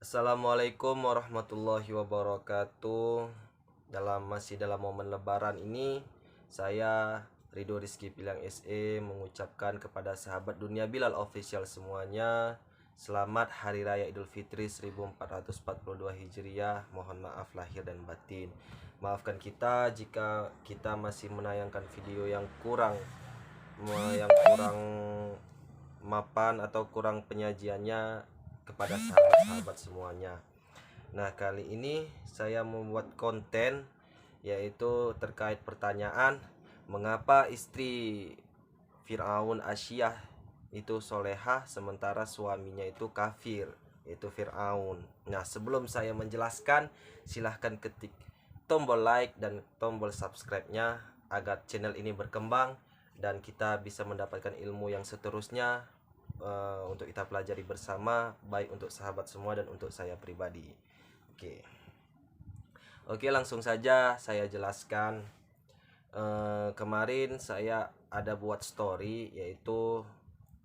Assalamualaikum warahmatullahi wabarakatuh. Masih dalam momen lebaran ini, saya Ridho Rizky Pilang SE mengucapkan kepada sahabat dunia Bilal Official semuanya, selamat Hari Raya Idul Fitri 1442 Hijriah. Mohon maaf lahir dan batin. Maafkan kita jika kita masih menayangkan video yang kurang mapan atau kurang penyajiannya kepada sahabat-sahabat semuanya. Nah, kali ini saya membuat konten yaitu terkait pertanyaan mengapa istri Fir'aun Asyiyah itu solehah sementara suaminya itu kafir, yaitu Fir'aun. Nah, sebelum saya menjelaskan, silahkan ketik tombol like dan tombol subscribe-nya agar channel ini berkembang dan kita bisa mendapatkan ilmu yang seterusnya untuk kita pelajari bersama, baik untuk sahabat semua dan untuk saya pribadi. Oke, langsung saja saya jelaskan. Kemarin saya ada buat story yaitu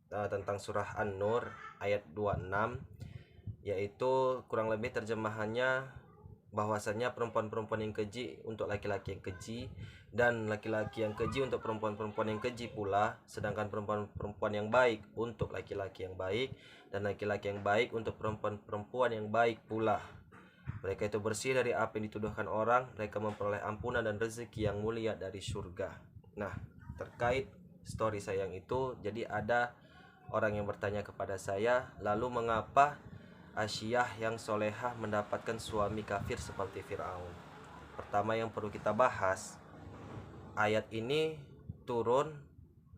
tentang surah An-Nur ayat 26, yaitu kurang lebih terjemahannya bahwasanya perempuan-perempuan yang keji untuk laki-laki yang keji dan laki-laki yang keji untuk perempuan-perempuan yang keji pula, sedangkan perempuan-perempuan yang baik untuk laki-laki yang baik dan laki-laki yang baik untuk perempuan-perempuan yang baik pula. Mereka itu bersih dari apa yang dituduhkan orang, mereka memperoleh ampunan dan rezeki yang mulia dari surga. Nah, terkait story saya yang itu, jadi ada orang yang bertanya kepada saya, lalu mengapa Asyiyah yang solehah mendapatkan suami kafir seperti Fir'aun? Pertama yang perlu kita bahas, ayat ini turun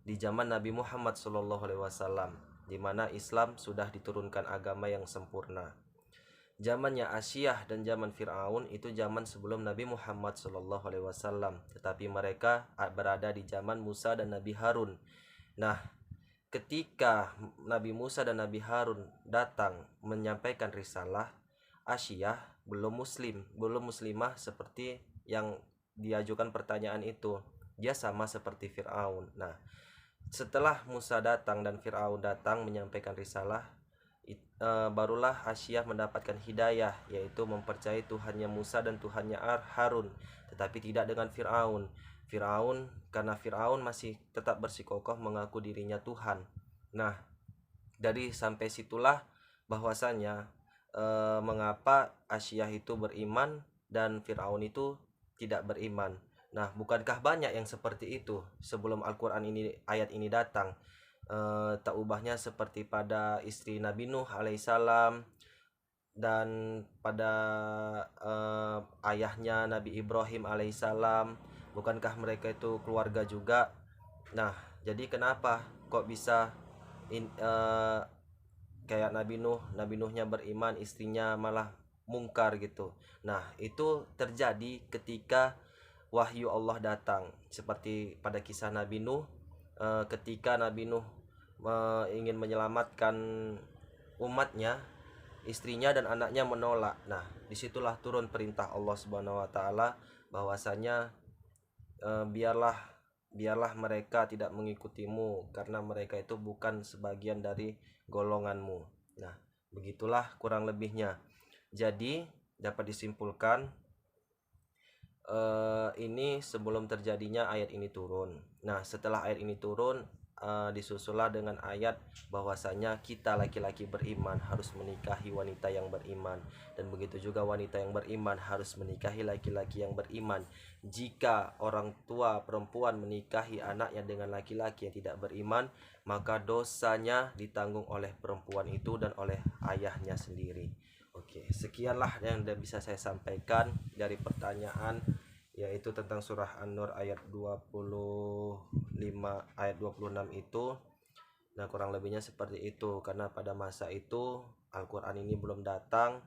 di zaman Nabi Muhammad SAW, di mana Islam sudah diturunkan agama yang sempurna. Zamannya Asyiyah dan zaman Fir'aun itu zaman sebelum Nabi Muhammad SAW, tetapi mereka berada di zaman Musa dan Nabi Harun. Nah, ketika Nabi Musa dan Nabi Harun datang menyampaikan risalah, Asyiyah belum muslimah seperti yang diajukan pertanyaan itu. Dia sama seperti Fir'aun. Nah, setelah Musa datang dan Fir'aun datang menyampaikan risalah, barulah Asyiyah mendapatkan hidayah, yaitu mempercayai Tuhannya Musa dan Tuhannya Harun, tetapi tidak dengan Fir'aun karena Fir'aun masih tetap bersikukuh mengaku dirinya Tuhan. Nah, dari sampai situlah bahwasanya mengapa Asyiyah itu beriman dan Fir'aun itu tidak beriman. Nah, bukankah banyak yang seperti itu sebelum Al-Quran ini, ayat ini datang? Tak ubahnya seperti pada istri Nabi Nuh alaihissalam dan pada ayahnya Nabi Ibrahim alaihissalam. Bukankah mereka itu keluarga juga? Nah, jadi kenapa kok bisa kayak Nabi Nuhnya beriman, istrinya malah mungkar gitu. Nah, itu terjadi ketika wahyu Allah datang, seperti pada kisah Nabi Nuh, ketika Nabi Nuh ingin menyelamatkan umatnya, istrinya dan anaknya menolak. Nah, disitulah turun perintah Allah Subhanahu Wa Taala bahwasanya biarlah mereka tidak mengikutimu karena mereka itu bukan sebagian dari golonganmu. Nah, begitulah kurang lebihnya. Jadi dapat disimpulkan ini sebelum terjadinya ayat ini turun. Nah, setelah ayat ini turun, disusulah dengan ayat bahwasanya kita laki-laki beriman harus menikahi wanita yang beriman, dan begitu juga wanita yang beriman harus menikahi laki-laki yang beriman. Jika orang tua perempuan menikahi anaknya dengan laki-laki yang tidak beriman, maka dosanya ditanggung oleh perempuan itu dan oleh ayahnya sendiri. Oke, sekianlah yang bisa saya sampaikan dari pertanyaan, yaitu tentang surah An-Nur ayat 25 ayat 26 itu. Nah, kurang lebihnya seperti itu, karena pada masa itu Al-Quran ini belum datang.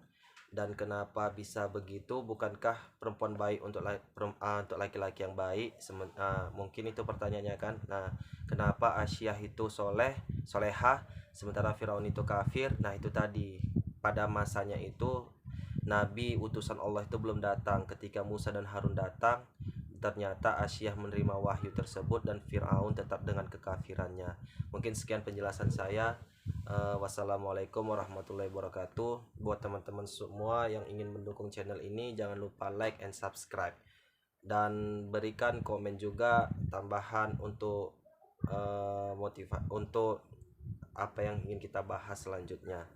Dan kenapa bisa begitu? Bukankah perempuan baik untuk laki-laki yang baik? Mungkin itu pertanyaannya kan. Nah, kenapa Asyiyah itu solehah sementara Firaun itu kafir? Nah, itu tadi, pada masanya itu Nabi utusan Allah itu belum datang. Ketika Musa dan Harun datang, ternyata Asyiyah menerima wahyu tersebut dan Fir'aun tetap dengan kekafirannya. Mungkin sekian penjelasan saya. Wassalamualaikum warahmatullahi wabarakatuh. Buat teman-teman semua yang ingin mendukung channel ini, jangan lupa like and subscribe, dan berikan komen juga tambahan untuk untuk apa yang ingin kita bahas selanjutnya.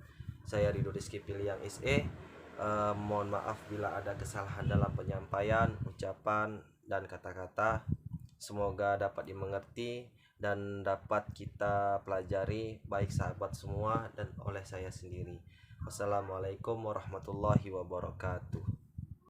Saya Ridho Rizky Piliang SE. Mohon maaf bila ada kesalahan dalam penyampaian, ucapan, dan kata-kata. Semoga dapat dimengerti dan dapat kita pelajari baik sahabat semua dan oleh saya sendiri. Wassalamualaikum warahmatullahi wabarakatuh.